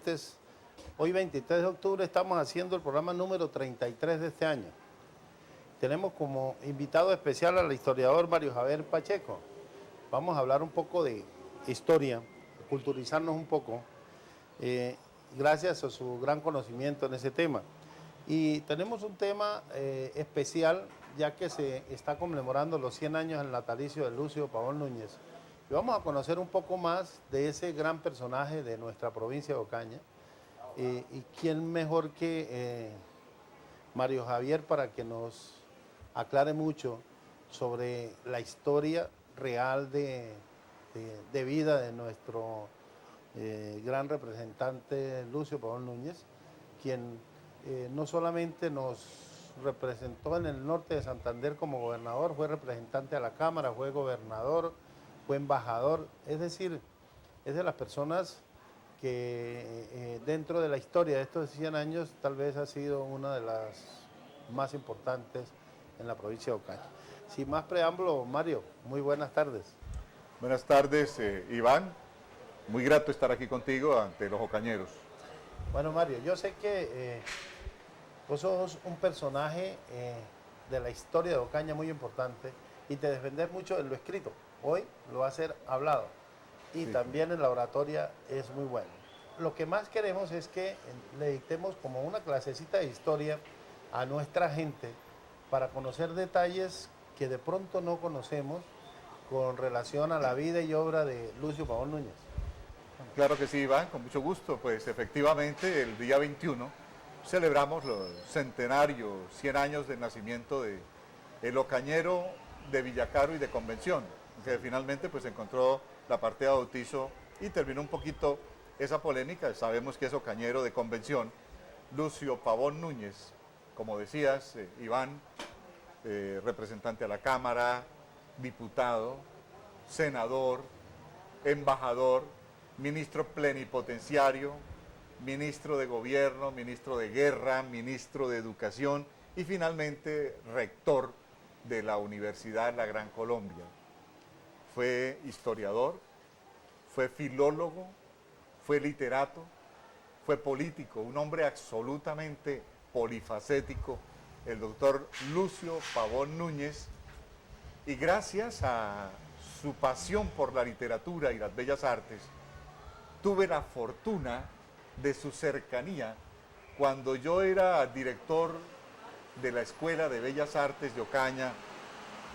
oyentes. Hoy 23 de octubre estamos haciendo el programa número 33 de este año. Tenemos como invitado especial al historiador Mario Javier Pacheco. Vamos a hablar un poco de historia, culturizarnos un poco, gracias a su gran conocimiento en ese tema. Y tenemos un tema especial, ya que se está conmemorando los 100 años del natalicio de Lucio Pavón Núñez. Y vamos a conocer un poco más de ese gran personaje de nuestra provincia de Ocaña. Y quién mejor que Mario Javier para que nos aclare mucho sobre la historia real de vida de nuestro gran representante Lucio Pavón Núñez, quien no solamente nos representó en el norte de Santander como gobernador, fue representante a la Cámara, fue gobernador, fue embajador, es decir, es de las personas que dentro de la historia de estos 100 años tal vez ha sido una de las más importantes en la provincia de Ocaña. Sin más preámbulo, Mario, muy buenas tardes. Buenas tardes, Iván. Muy grato estar aquí contigo ante los ocañeros. Bueno, Mario, yo sé que vos sos un personaje de la historia de Ocaña muy importante y te defendés mucho en lo escrito. Hoy lo va a ser hablado y sí, también en la oratoria es muy bueno. Lo que más queremos es que le dictemos como una clasecita de historia a nuestra gente para conocer detalles que de pronto no conocemos con relación a la vida y obra de Lucio Pavón Núñez. Claro que sí, Iván, con mucho gusto. Pues efectivamente el día 21 celebramos los centenarios, 100 años del nacimiento de el ocañero de Villacaro y de Convención, que finalmente pues encontró la partida de bautizo y terminó un poquito esa polémica. Sabemos que es ocañero de Convención, Lucio Pavón Núñez, como decías, Iván, representante a la Cámara, diputado, senador, embajador, ministro plenipotenciario, ministro de Gobierno, ministro de Guerra, ministro de Educación y finalmente rector de la Universidad de la Gran Colombia. Fue historiador, fue filólogo, fue literato, fue político, un hombre absolutamente polifacético, el doctor Lucio Pavón Núñez, y gracias a su pasión por la literatura y las bellas artes, tuve la fortuna de su cercanía cuando yo era director de la Escuela de Bellas Artes de Ocaña,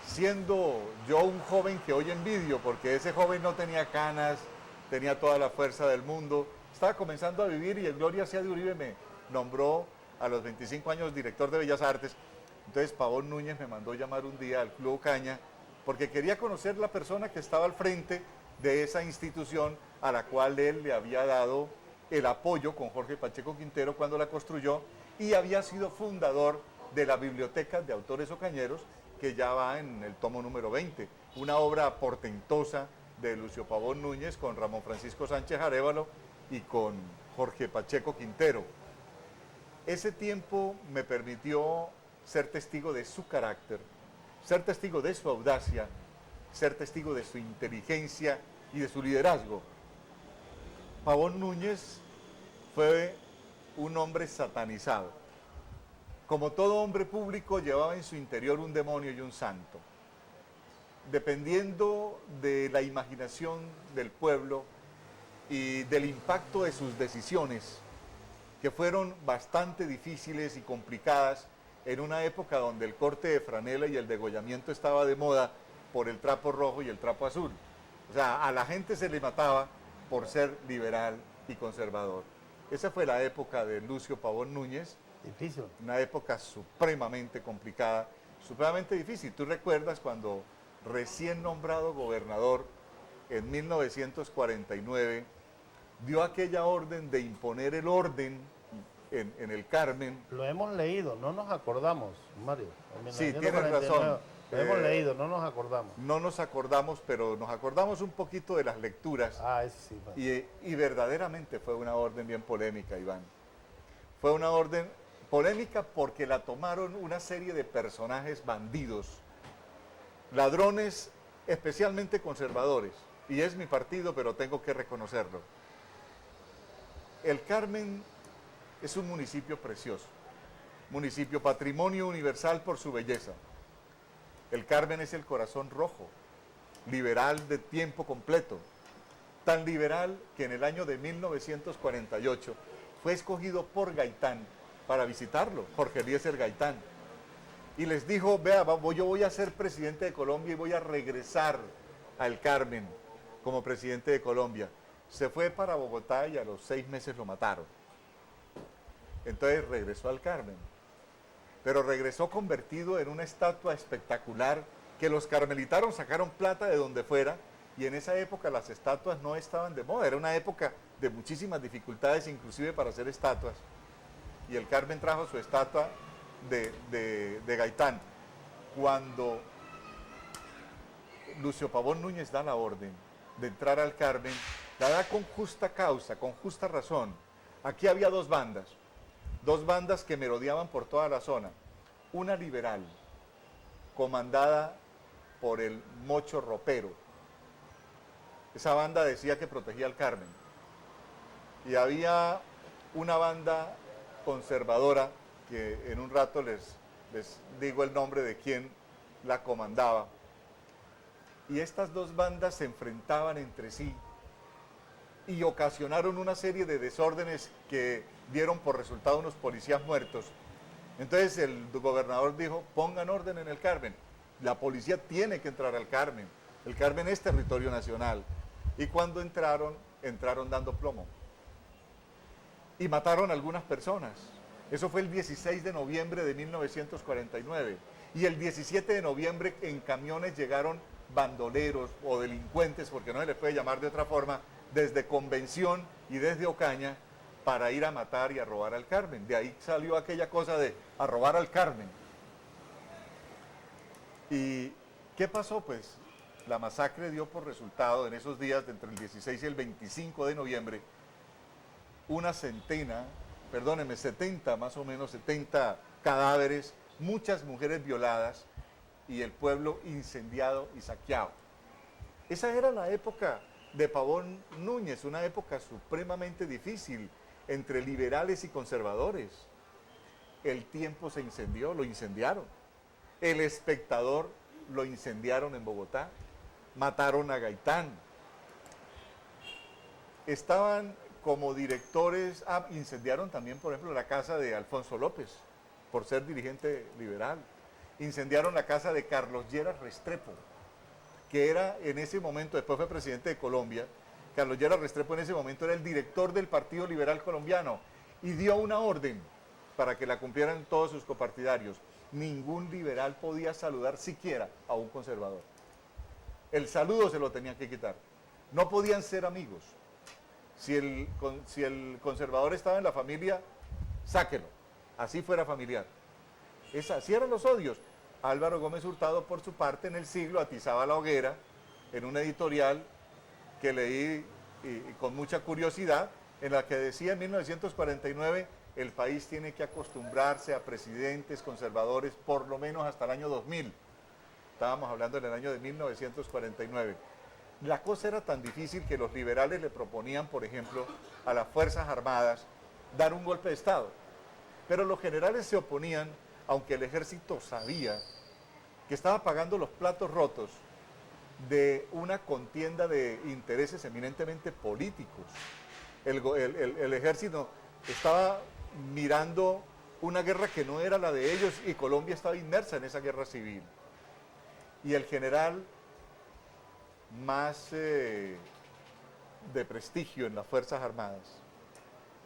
siendo yo un joven que hoy envidio, porque ese joven no tenía canas, tenía toda la fuerza del mundo, estaba comenzando a vivir y el Gloria sea de Uribe me nombró a los 25 años director de Bellas Artes. Entonces Pavón Núñez me mandó llamar un día al Club Ocaña porque quería conocer la persona que estaba al frente de esa institución a la cual él le había dado el apoyo con Jorge Pacheco Quintero cuando la construyó y había sido fundador de la Biblioteca de Autores Ocañeros, que ya va en el tomo número 20, una obra portentosa de Lucio Pavón Núñez con Ramón Francisco Sánchez Arévalo y con Jorge Pacheco Quintero. Ese tiempo me permitió ser testigo de su carácter, ser testigo de su audacia, ser testigo de su inteligencia y de su liderazgo. Pavón Núñez fue un hombre satanizado. Como todo hombre público, llevaba en su interior un demonio y un santo. Dependiendo de la imaginación del pueblo y del impacto de sus decisiones, que fueron bastante difíciles y complicadas en una época donde el corte de franela y el degollamiento estaba de moda por el trapo rojo y el trapo azul. O sea, a la gente se le mataba por ser liberal y conservador. Esa fue la época de Lucio Pavón Núñez. Difícil. Una época supremamente complicada, supremamente difícil. ¿Tú recuerdas cuando recién nombrado gobernador en 1949 dio aquella orden de imponer el orden en el Carmen? Lo hemos leído, no nos acordamos, Mario. Sí, tienes razón. Lo hemos leído, no nos acordamos. No nos acordamos, pero nos acordamos un poquito de las lecturas. Ah, eso sí. Mario. Y verdaderamente fue una orden bien polémica, Iván. Fue una orden polémica porque la tomaron una serie de personajes bandidos, ladrones especialmente conservadores, y es mi partido, pero tengo que reconocerlo. El Carmen es un municipio precioso, municipio patrimonio universal por su belleza. El Carmen es el corazón rojo, liberal de tiempo completo, tan liberal que en el año de 1948 fue escogido por Gaitán para visitarlo, Jorge Eliezer Gaitán, y les dijo, vea, yo voy a ser presidente de Colombia y voy a regresar al Carmen como presidente de Colombia. Se fue para Bogotá y a los 6 meses lo mataron. Entonces regresó al Carmen, pero regresó convertido en una estatua espectacular que los carmelitanos sacaron plata de donde fuera, y en esa época las estatuas no estaban de moda, era una época de muchísimas dificultades inclusive para hacer estatuas, y el Carmen trajo su estatua de Gaitán. Cuando Lucio Pavón Núñez da la orden de entrar al Carmen, la da con justa causa, con justa razón. Aquí había dos bandas que merodeaban por toda la zona. Una liberal, comandada por el Mocho Ropero. Esa banda decía que protegía al Carmen. Y había una banda conservadora, que en un rato les digo el nombre de quien la comandaba. Y estas dos bandas se enfrentaban entre sí y ocasionaron una serie de desórdenes que dieron por resultado unos policías muertos. Entonces el gobernador dijo, pongan orden en el Carmen, la policía tiene que entrar al Carmen, el Carmen es territorio nacional. Y cuando entraron dando plomo y mataron a algunas personas. Eso fue el 16 de noviembre de 1949. Y el 17 de noviembre en camiones llegaron bandoleros o delincuentes, porque no se les puede llamar de otra forma, desde Convención y desde Ocaña, para ir a matar y a robar al Carmen. De ahí salió aquella cosa de a robar al Carmen. ¿Y qué pasó? Pues la masacre dio por resultado en esos días, entre el 16 y el 25 de noviembre, una 70 más o menos, 70 cadáveres, muchas mujeres violadas y el pueblo incendiado y saqueado. Esa era la época de Pavón Núñez, una época supremamente difícil entre liberales y conservadores. El Tiempo se incendió, lo incendiaron. El Espectador lo incendiaron en Bogotá. Mataron a Gaitán. Estaban como directores, incendiaron también, por ejemplo, la casa de Alfonso López, por ser dirigente liberal. Incendiaron la casa de Carlos Lleras Restrepo, que era en ese momento, después fue presidente de Colombia. Carlos Lleras Restrepo en ese momento era el director del Partido Liberal Colombiano y dio una orden para que la cumplieran todos sus copartidarios. Ningún liberal podía saludar siquiera a un conservador. El saludo se lo tenían que quitar. No podían ser amigos. Si el conservador estaba en la familia, sáquelo. Así fuera familiar. Así eran los odios. Álvaro Gómez Hurtado, por su parte, en El Siglo, atizaba la hoguera en un editorial que leí y con mucha curiosidad, en la que decía en 1949, el país tiene que acostumbrarse a presidentes conservadores por lo menos hasta el año 2000. Estábamos hablando del año de 1949. La cosa era tan difícil que los liberales le proponían, por ejemplo, a las Fuerzas Armadas dar un golpe de Estado. Pero los generales se oponían, aunque el ejército sabía que estaba pagando los platos rotos de una contienda de intereses eminentemente políticos. El ejército estaba mirando una guerra que no era la de ellos y Colombia estaba inmersa en esa guerra civil. Y el general más de prestigio en las Fuerzas Armadas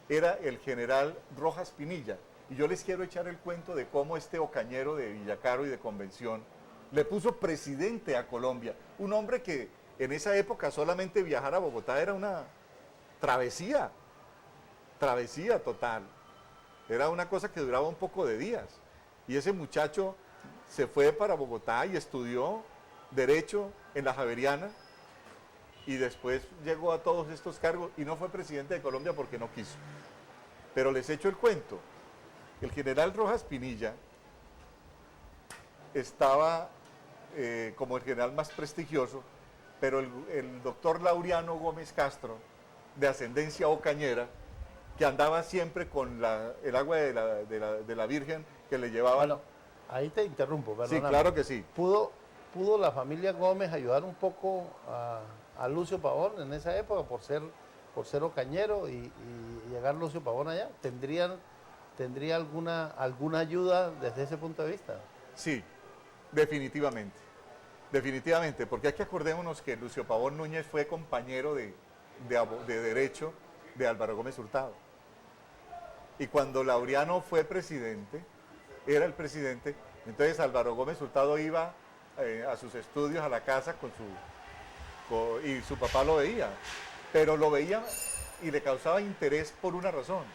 era el general Rojas Pinilla. Y yo les quiero echar el cuento de cómo este ocañero de Villacaro y de Convención le puso presidente a Colombia. Un hombre que en esa época solamente viajar a Bogotá era una travesía total. Era una cosa que duraba un poco de días. Y ese muchacho se fue para Bogotá y estudió Derecho en la Javeriana y después llegó a todos estos cargos y no fue presidente de Colombia porque no quiso. Pero les echo el cuento. El general Rojas Pinilla estaba como el general más prestigioso, pero el doctor Laureano Gómez Castro, de ascendencia ocañera, que andaba siempre con el agua de la Virgen que le llevaban. Bueno, ahí te interrumpo, Sí, perdóname. claro que sí. ¿Pudo la familia Gómez ayudar un poco a Lucio Pavón en esa época por ser ocañero y llegar Lucio Pavón allá? ¿Tendría alguna ayuda desde ese punto de vista? Sí, definitivamente. Definitivamente, porque aquí acordémonos que Lucio Pavón Núñez fue compañero de derecho de Álvaro Gómez Hurtado. Y cuando Laureano fue presidente, era el presidente, entonces Álvaro Gómez Hurtado iba a sus estudios, a la casa y su papá lo veía, pero lo veía y le causaba interés por una razón,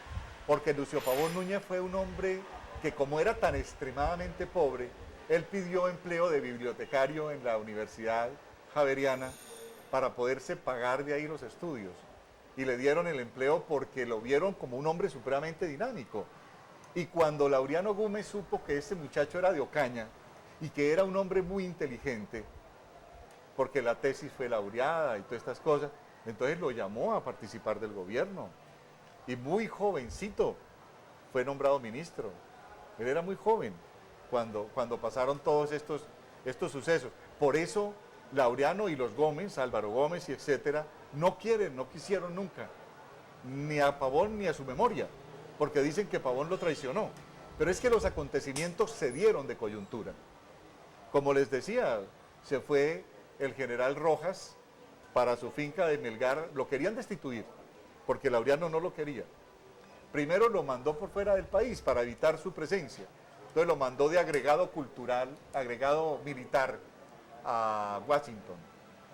porque Lucio Pavón Núñez fue un hombre que, como era tan extremadamente pobre, él pidió empleo de bibliotecario en la Universidad Javeriana para poderse pagar de ahí los estudios. Y le dieron el empleo porque lo vieron como un hombre supremamente dinámico. Y cuando Laureano Gómez supo que ese muchacho era de Ocaña y que era un hombre muy inteligente, porque la tesis fue laureada y todas estas cosas, entonces lo llamó a participar del gobierno. Y muy jovencito fue nombrado ministro. Él era muy joven cuando pasaron todos estos sucesos. Por eso Laureano y los Gómez, Álvaro Gómez y etcétera, no quisieron nunca, ni a Pavón ni a su memoria, porque dicen que Pavón lo traicionó. Pero es que los acontecimientos se dieron de coyuntura. Como les decía, se fue el general Rojas para su finca de Melgar, lo querían destituir, porque Laureano no lo quería. Primero lo mandó por fuera del país para evitar su presencia. Entonces lo mandó de agregado cultural, agregado militar a Washington.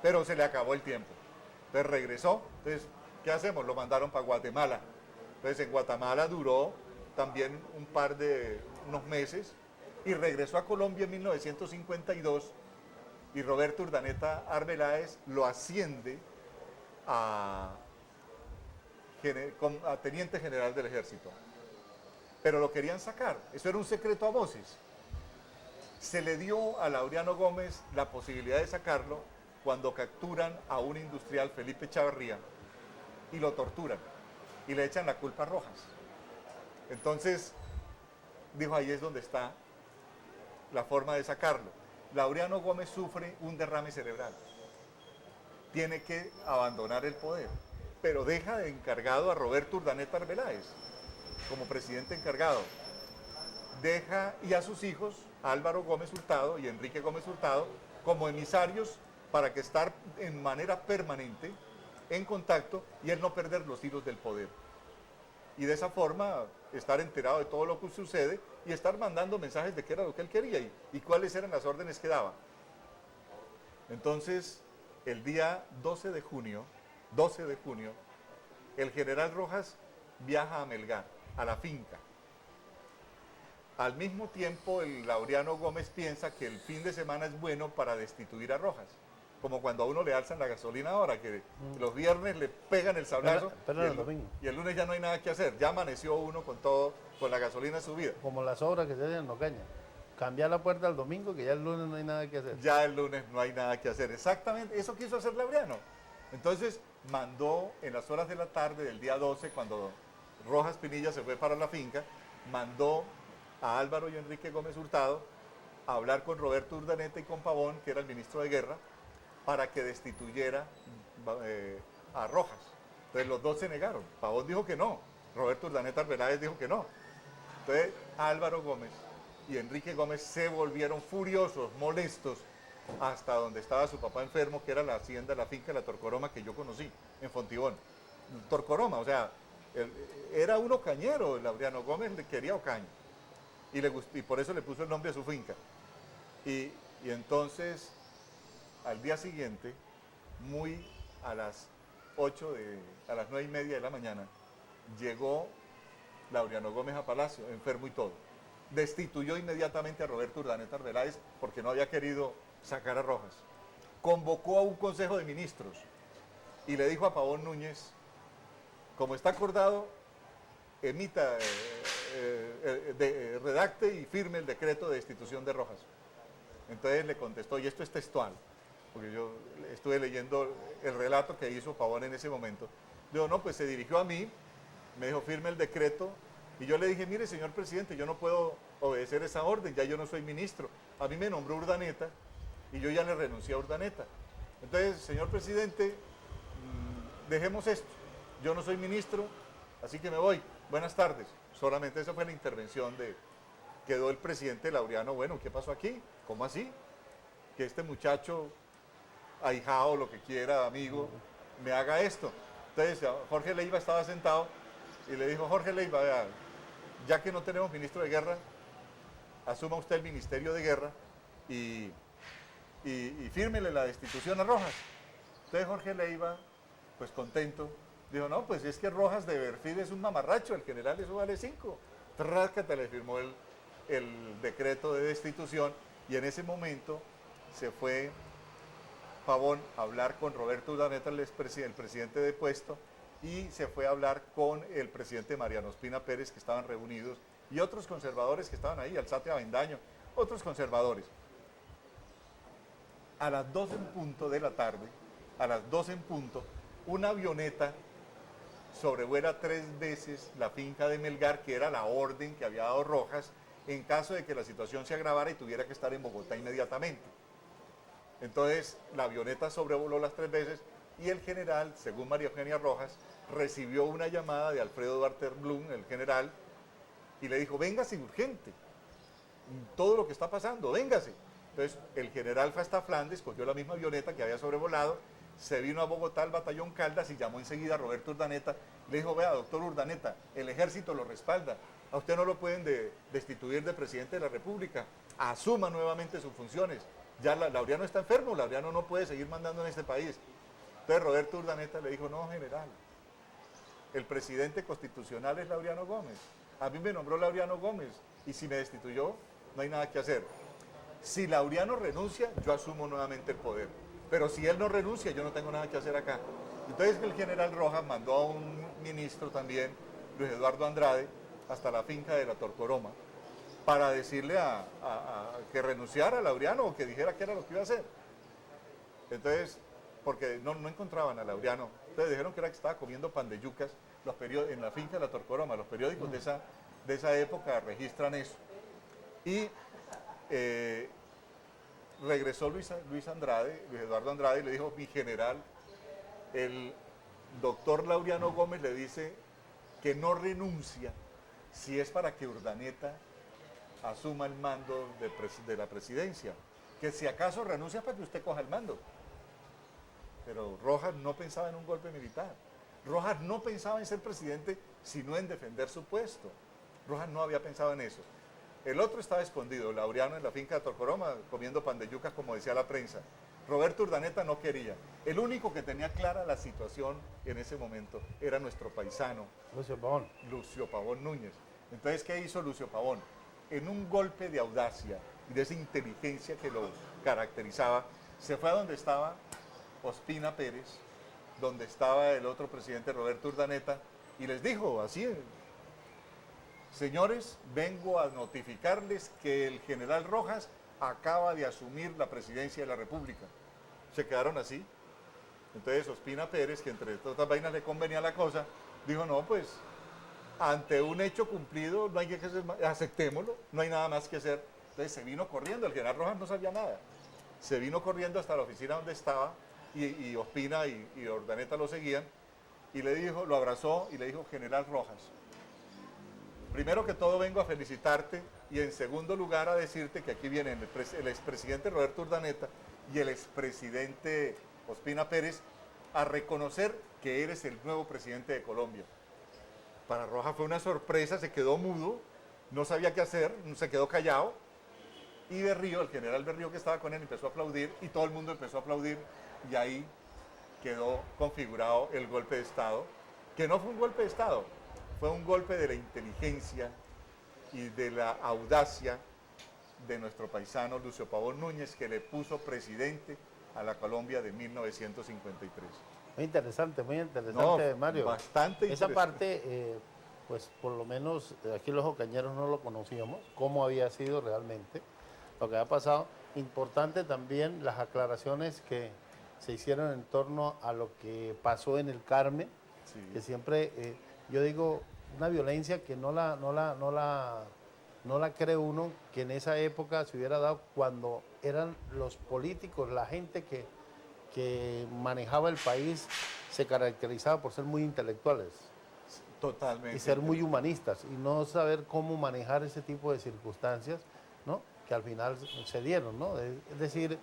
Pero se le acabó el tiempo. Entonces regresó. Entonces, ¿qué hacemos? Lo mandaron para Guatemala. Entonces en Guatemala duró también unos meses y regresó a Colombia en 1952 y Roberto Urdaneta Arbeláez lo asciende a teniente general del ejército. Pero lo querían sacar, eso era un secreto a voces. Se le dio a Laureano Gómez la posibilidad de sacarlo cuando capturan a un industrial, Felipe Chavarría, y lo torturan y le echan la culpa a Rojas. Entonces, dijo, ahí es donde está la forma de sacarlo. Laureano Gómez sufre un derrame cerebral. Tiene que abandonar el poder, pero deja de encargado a Roberto Urdaneta Arbeláez como presidente encargado. Deja y a sus hijos, Álvaro Gómez Hurtado y Enrique Gómez Hurtado, como emisarios para que estar en manera permanente en contacto y él no perder los hilos del poder. Y de esa forma estar enterado de todo lo que sucede y estar mandando mensajes de qué era lo que él quería y cuáles eran las órdenes que daba. Entonces, el día 12 de junio, el general Rojas viaja a Melgar, a la finca. Al mismo tiempo, el Laureano Gómez piensa que el fin de semana es bueno para destituir a Rojas. Como cuando a uno le alzan la gasolina ahora, que los viernes le pegan el sablazo y el lunes ya no hay nada que hacer. Ya amaneció uno con la gasolina subida. Como las obras que se hacen en Ocaña. Cambiar la puerta el domingo, que ya el lunes no hay nada que hacer. Ya el lunes no hay nada que hacer. Exactamente, eso quiso hacer Laureano. Entonces mandó en las horas de la tarde del día 12, cuando Rojas Pinilla se fue para la finca, mandó a Álvaro y Enrique Gómez Hurtado a hablar con Roberto Urdaneta y con Pavón, que era el ministro de Guerra, para que destituyera a Rojas. Entonces los dos se negaron. Pavón dijo que no, Roberto Urdaneta Arbeláez dijo que no. Entonces Álvaro Gómez y Enrique Gómez se volvieron furiosos, molestos, hasta donde estaba su papá enfermo, que era la hacienda, la finca de la Torcoroma que yo conocí, en Fontibón. Torcoroma, o sea, era un ocañero, Laureano Gómez le quería Ocaña. Y por eso le puso el nombre a su finca. Y entonces, al día siguiente, a las 9:30 de la mañana, llegó Laureano Gómez a Palacio, enfermo y todo. Destituyó inmediatamente a Roberto Urdaneta Arbeláez porque no había querido sacar a Rojas. Convocó a un consejo de ministros y le dijo a Pavón Núñez, como está acordado, emita, redacte y firme el decreto de destitución de Rojas. Entonces le contestó, y esto es textual, porque yo estuve leyendo el relato que hizo Pavón en ese momento. Dijo, no, pues se dirigió a mí me dijo, firme el decreto. Y yo le dije, mire, señor presidente, yo no puedo obedecer esa orden, ya yo no soy ministro. A mí me nombró Urdaneta y yo ya le renuncié a Urdaneta. Entonces, señor presidente, dejemos esto. Yo no soy ministro, así que me voy. Buenas tardes. Solamente esa fue la intervención de... Quedó el presidente Laureano, bueno, ¿qué pasó aquí? ¿Cómo así? Que este muchacho, ahijado, lo que quiera, amigo, me haga esto. Entonces, Jorge Leiva estaba sentado y le dijo, Jorge Leiva, vea, ya que no tenemos ministro de guerra, asuma usted el ministerio de guerra y fírmele la destitución a Rojas. Entonces Jorge Leiva, pues contento, dijo, no, pues es que Rojas de perfil es un mamarracho, el general eso vale 5. Trácate, le firmó el decreto de destitución y en ese momento se fue Pavón a hablar con Roberto Urdaneta, el presidente de puesto, y se fue a hablar con el presidente Mariano Ospina Pérez, que estaban reunidos, y otros conservadores que estaban ahí, Alzate Avendaño, otros conservadores. A las 2 en punto de la tarde, una avioneta sobrevuela 3 veces la finca de Melgar, que era la orden que había dado Rojas, en caso de que la situación se agravara y tuviera que estar en Bogotá inmediatamente. Entonces, la avioneta sobrevoló las 3 veces y el general, según María Eugenia Rojas, recibió una llamada de Alfredo Duarte Blum, el general, y le dijo, véngase urgente, todo lo que está pasando, véngase. Entonces, el general fue hasta Flandes, cogió la misma avioneta que había sobrevolado, se vino a Bogotá al batallón Caldas y llamó enseguida a Roberto Urdaneta. Le dijo, vea, doctor Urdaneta, el ejército lo respalda, a usted no lo pueden destituir de presidente de la República, asuma nuevamente sus funciones. Ya Laureano está enfermo, Laureano no puede seguir mandando en este país. Entonces Roberto Urdaneta le dijo, no, general, el presidente constitucional es Laureano Gómez. A mí me nombró Laureano Gómez y si me destituyó, no hay nada que hacer. Si Laureano renuncia, yo asumo nuevamente el poder. Pero si él no renuncia, yo no tengo nada que hacer acá. Entonces el general Rojas mandó a un ministro también, Luis Eduardo Andrade, hasta la finca de la Torcoroma, para decirle que renunciara a Laureano o que dijera qué era lo que iba a hacer. Entonces, porque no encontraban a Laureano, entonces dijeron que era que estaba comiendo pan de yucas en la finca de la Torcoroma. Los periódicos de esa época registran eso. Y regresó Luis Eduardo Andrade, y le dijo, mi general, el doctor Laureano Gómez le dice que no renuncia si es para que Urdaneta asuma el mando de la presidencia, que si acaso renuncia para que usted coja el mando. Pero Rojas no pensaba en un golpe militar. Rojas no pensaba en ser presidente, sino en defender su puesto. Rojas no había pensado en eso. El otro estaba escondido, Laureano en la finca de Torcoroma, comiendo pan de yucas, como decía la prensa. Roberto Urdaneta no quería. El único que tenía clara la situación en ese momento era nuestro paisano, Lucio Pavón Núñez. Entonces, ¿qué hizo Lucio Pavón? En un golpe de audacia y de esa inteligencia que lo caracterizaba, se fue a donde estaba Ospina Pérez, donde estaba el otro presidente Roberto Urdaneta, y les dijo así, señores, vengo a notificarles que el general Rojas acaba de asumir la presidencia de la República. Se quedaron así. Entonces Ospina Pérez, que entre todas las vainas le convenía la cosa, dijo, no, pues, ante un hecho cumplido, no hay que hacer más, aceptémoslo, no hay nada más que hacer. Entonces se vino corriendo, el general Rojas no sabía nada. Se vino corriendo hasta la oficina donde estaba, y Ospina y Urdaneta lo seguían, y le dijo, lo abrazó y le dijo, general Rojas, primero que todo vengo a felicitarte y en segundo lugar a decirte que aquí vienen el expresidente Roberto Urdaneta y el expresidente Ospina Pérez a reconocer que eres el nuevo presidente de Colombia. Para Rojas fue una sorpresa, se quedó mudo, no sabía qué hacer, se quedó callado, y Berrío, el general Berrío que estaba con él, empezó a aplaudir y todo el mundo empezó a aplaudir, y ahí quedó configurado el golpe de Estado, que no fue un golpe de Estado, fue un golpe de la inteligencia y de la audacia de nuestro paisano Lucio Pavón Núñez, que le puso presidente a la Colombia de 1953. Muy interesante, No, Mario. bastante Esa interesante. parte, pues por lo menos aquí los ocañeros no lo conocíamos, cómo había sido realmente lo que ha pasado. Importante también las aclaraciones que se hicieron en torno a lo que pasó en el Carmen, Sí. que siempre yo digo, una violencia que no la cree uno que en esa época se hubiera dado cuando eran los políticos, la gente que manejaba el país, se caracterizaba por ser muy intelectuales. Totalmente. Y ser muy humanistas y no saber cómo manejar ese tipo de circunstancias, ¿no? Que al final se dieron, ¿no? Es decir,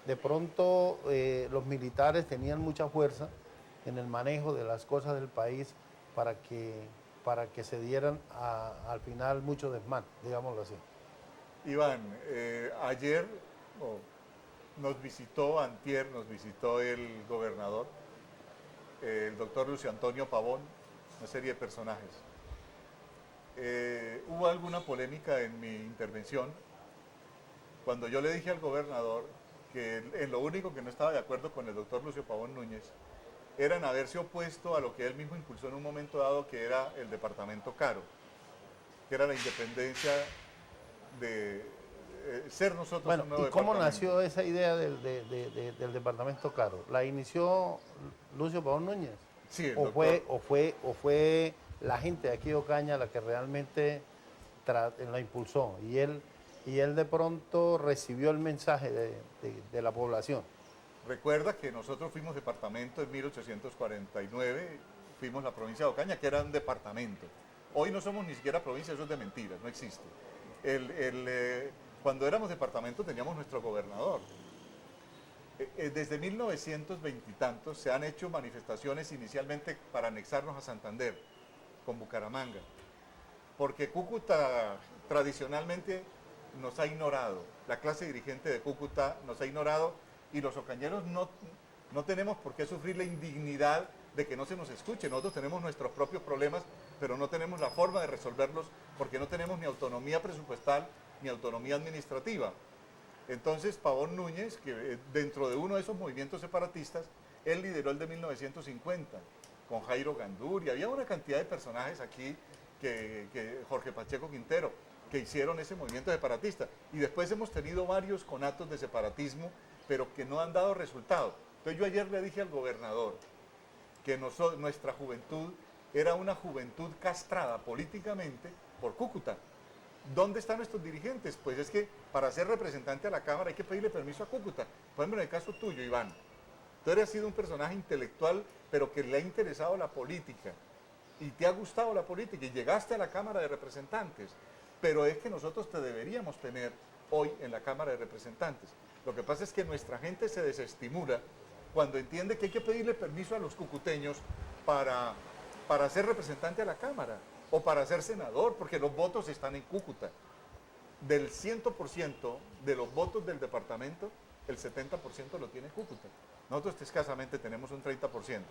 de pronto los militares tenían mucha fuerza en el manejo de las cosas del país para que se dieran al final mucho desmán, digámoslo así. Iván, ayer antier nos visitó el gobernador, el doctor Lucio Antonio Pavón, una serie de personajes. Hubo alguna polémica en mi intervención cuando yo le dije al gobernador que en lo único que no estaba de acuerdo con el doctor Lucio Pavón Núñez era en haberse opuesto a lo que él mismo impulsó en un momento dado, que era el departamento Caro, que era la independencia de ser nosotros bueno, un nuevo ¿y cómo departamento. nació esa idea del departamento Caro? ¿La inició Lucio Pavón Núñez? Sí, ¿O fue la gente de aquí de Ocaña la que realmente la impulsó? Y él de pronto recibió el mensaje de la población. Recuerda que nosotros fuimos departamento en 1849, fuimos la provincia de Ocaña, que era un departamento. Hoy no somos ni siquiera provincia, eso es de mentiras, no existe. Cuando éramos departamento teníamos nuestro gobernador. Desde 1920 y tantos se han hecho manifestaciones inicialmente para anexarnos a Santander, con Bucaramanga, porque Cúcuta tradicionalmente nos ha ignorado, la clase dirigente de Cúcuta nos ha ignorado y los ocañeros no tenemos por qué sufrir la indignidad de que no se nos escuche. Nosotros tenemos nuestros propios problemas, pero no tenemos la forma de resolverlos porque no tenemos ni autonomía presupuestal ni autonomía administrativa. Entonces Pavón Núñez, que dentro de uno de esos movimientos separatistas, él lideró el de 1950, con Jairo Gandur, y había una cantidad de personajes aquí, que Jorge Pacheco Quintero, que hicieron ese movimiento separatista. Y después hemos tenido varios conatos de separatismo, pero que no han dado resultado. Entonces yo ayer le dije al gobernador que nuestra juventud era una juventud castrada políticamente por Cúcuta. ¿Dónde están nuestros dirigentes? Pues es que para ser representante a la Cámara hay que pedirle permiso a Cúcuta. Por ejemplo, en el caso tuyo, Iván, tú eres sido un personaje intelectual, pero que le ha interesado la política y te ha gustado la política y llegaste a la Cámara de Representantes, pero es que nosotros te deberíamos tener hoy en la Cámara de Representantes. Lo que pasa es que nuestra gente se desestimula cuando entiende que hay que pedirle permiso a los cucuteños para ser representante a la Cámara o para ser senador, porque los votos están en Cúcuta. Del 100% de los votos del departamento, el 70% lo tiene Cúcuta. Nosotros escasamente tenemos un 30%.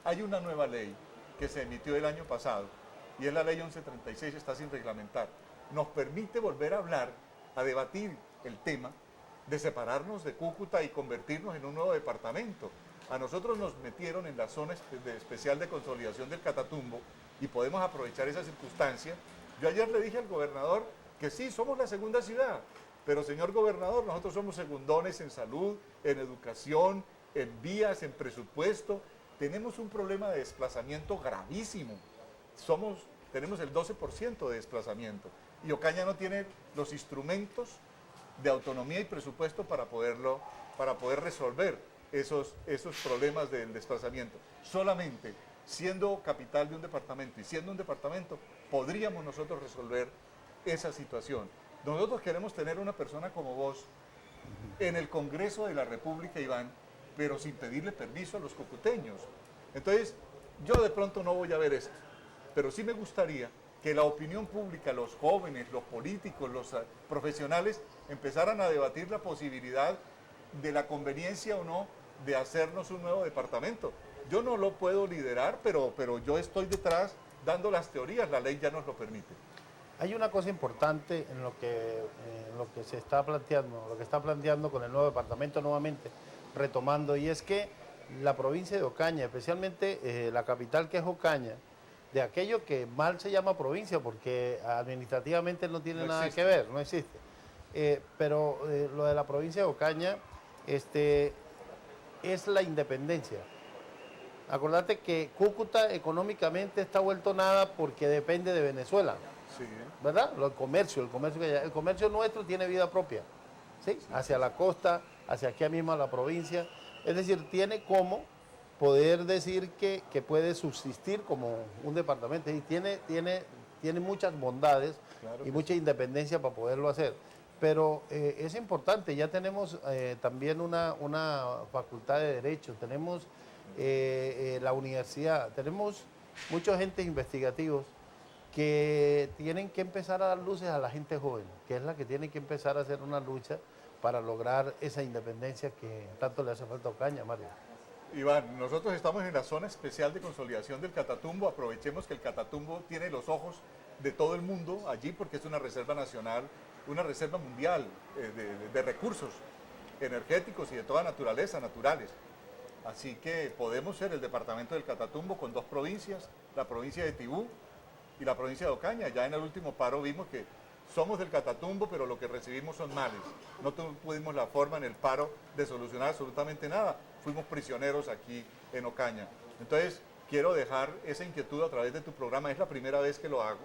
Hay una nueva ley que se emitió el año pasado, y es la ley 1136, está sin reglamentar. Nos permite volver a hablar, a debatir el tema de separarnos de Cúcuta y convertirnos en un nuevo departamento. A nosotros nos metieron en la zona especial de consolidación del Catatumbo y podemos aprovechar esa circunstancia. Yo ayer le dije al gobernador que sí, somos la segunda ciudad, pero señor gobernador, nosotros somos segundones en salud, en educación, en vías, en presupuesto. Tenemos un problema de desplazamiento gravísimo. Tenemos el 12% de desplazamiento y Ocaña no tiene los instrumentos de autonomía y presupuesto para poder resolver esos problemas del desplazamiento. Solamente siendo capital de un departamento y siendo un departamento, podríamos nosotros resolver esa situación. Nosotros queremos tener una persona como vos en el Congreso de la República, Iván, pero sin pedirle permiso a los cucuteños. Entonces, yo de pronto no voy a ver esto, pero sí me gustaría que la opinión pública, los jóvenes, los políticos, los profesionales, empezaran a debatir la posibilidad de la conveniencia o no de hacernos un nuevo departamento. Yo no lo puedo liderar, pero yo estoy detrás dando las teorías, la ley ya nos lo permite. Hay una cosa importante en lo que se está planteando, lo que está planteando con el nuevo departamento nuevamente, retomando, y es que la provincia de Ocaña, especialmente la capital que es Ocaña, de aquello que mal se llama provincia, porque administrativamente no tiene nada que ver, no existe. Pero lo de la provincia de Ocaña es la independencia. Acordate que Cúcuta económicamente está vuelto nada porque depende de Venezuela, Sí. ¿verdad? El comercio que hay allá. El comercio nuestro tiene vida propia, ¿sí? Hacia la costa, hacia aquí mismo a la provincia. Es decir, tiene cómo poder decir que puede subsistir como un departamento y tiene muchas bondades Claro y que mucha independencia para poderlo hacer. Pero es importante, ya tenemos también una facultad de Derecho, tenemos la universidad, tenemos muchos entes investigativos que tienen que empezar a dar luces a la gente joven, que es la que tiene que empezar a hacer una lucha para lograr esa independencia que tanto le hace falta a Ocaña, Mario. Iván, nosotros estamos en la zona especial de consolidación del Catatumbo. Aprovechemos que el Catatumbo tiene los ojos de todo el mundo allí porque es una reserva nacional, una reserva mundial de recursos energéticos y de toda naturaleza, naturales. Así que podemos ser el departamento del Catatumbo con dos provincias, la provincia de Tibú y la provincia de Ocaña. Ya en el último paro vimos que somos del Catatumbo, pero lo que recibimos son males. No tuvimos la forma en el paro de solucionar absolutamente nada. Fuimos prisioneros aquí en Ocaña. Entonces, quiero dejar esa inquietud a través de tu programa. Es la primera vez que lo hago,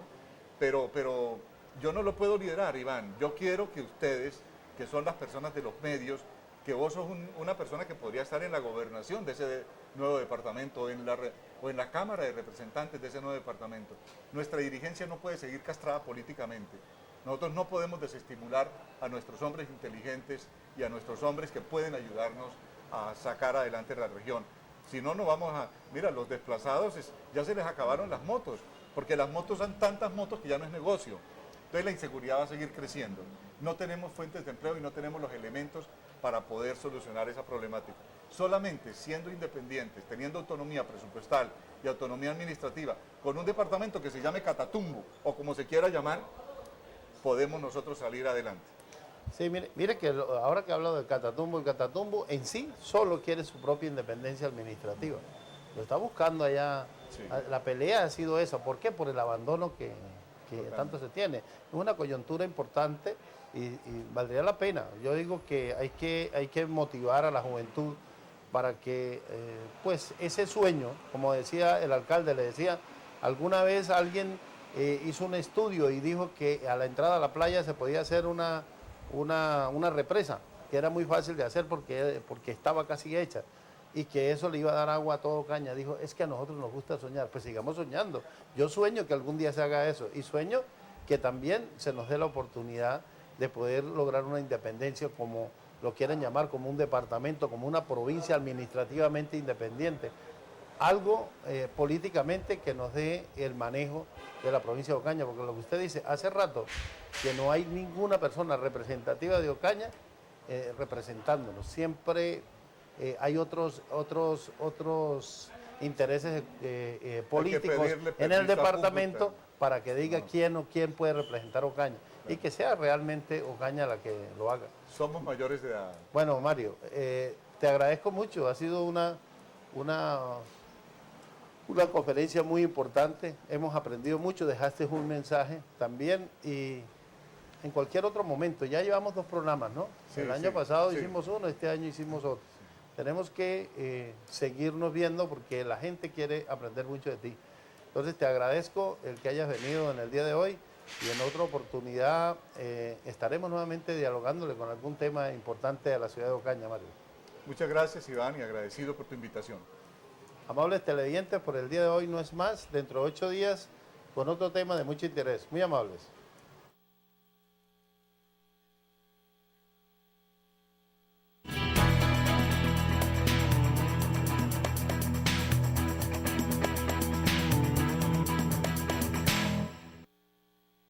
pero yo no lo puedo liderar, Iván. Yo quiero que ustedes, que son las personas de los medios, que vos sos una persona que podría estar en la gobernación de ese nuevo departamento o en la Cámara de Representantes de ese nuevo departamento. Nuestra dirigencia no puede seguir castrada políticamente. Nosotros no podemos desestimular a nuestros hombres inteligentes y a nuestros hombres que pueden ayudarnos a sacar adelante la región. Si no, no vamos a... Mira, los desplazados ya se les acabaron las motos, porque las motos son tantas motos que ya no es negocio. Entonces la inseguridad va a seguir creciendo. No tenemos fuentes de empleo y no tenemos los elementos para poder solucionar esa problemática. Solamente siendo independientes, teniendo autonomía presupuestal y autonomía administrativa, con un departamento que se llame Catatumbo o como se quiera llamar, podemos nosotros salir adelante. Sí, mire que ahora que hablo del Catatumbo, el Catatumbo en sí solo quiere su propia independencia administrativa. Lo está buscando allá. Sí. La pelea ha sido esa. ¿Por qué? Por el abandono que tanto se tiene. Es una coyuntura importante y valdría la pena. Yo digo que hay que motivar a la juventud para que pues ese sueño, como decía el alcalde, le decía, alguna vez alguien hizo un estudio y dijo que a la entrada a la playa se podía hacer una represa, que era muy fácil de hacer porque estaba casi hecha y que eso le iba a dar agua a todo Ocaña. Dijo, es que a nosotros nos gusta soñar, pues sigamos soñando. Yo sueño que algún día se haga eso y sueño que también se nos dé la oportunidad de poder lograr una independencia, como lo quieren llamar, como un departamento, como una provincia administrativamente independiente. Algo políticamente que nos dé el manejo de la provincia de Ocaña, porque lo que usted dice, hace rato que no hay ninguna persona representativa de Ocaña representándonos. Siempre hay otros intereses políticos en el departamento para que diga quién puede representar Ocaña y que sea realmente Ocaña la que lo haga. Somos mayores de edad. Bueno, Mario, te agradezco mucho. Ha sido una conferencia muy importante. Hemos aprendido mucho. Dejaste un mensaje también y en cualquier otro momento. Ya llevamos 2 programas, ¿no? Sí, el año pasado sí. hicimos uno, este año hicimos otro. Tenemos que seguirnos viendo porque la gente quiere aprender mucho de ti. Entonces te agradezco el que hayas venido en el día de hoy y en otra oportunidad estaremos nuevamente dialogándole con algún tema importante a la ciudad de Ocaña, Mario. Muchas gracias, Iván, y agradecido por tu invitación. Amables televidentes, por el día de hoy no es más. Dentro de 8 días con otro tema de mucho interés. Muy amables.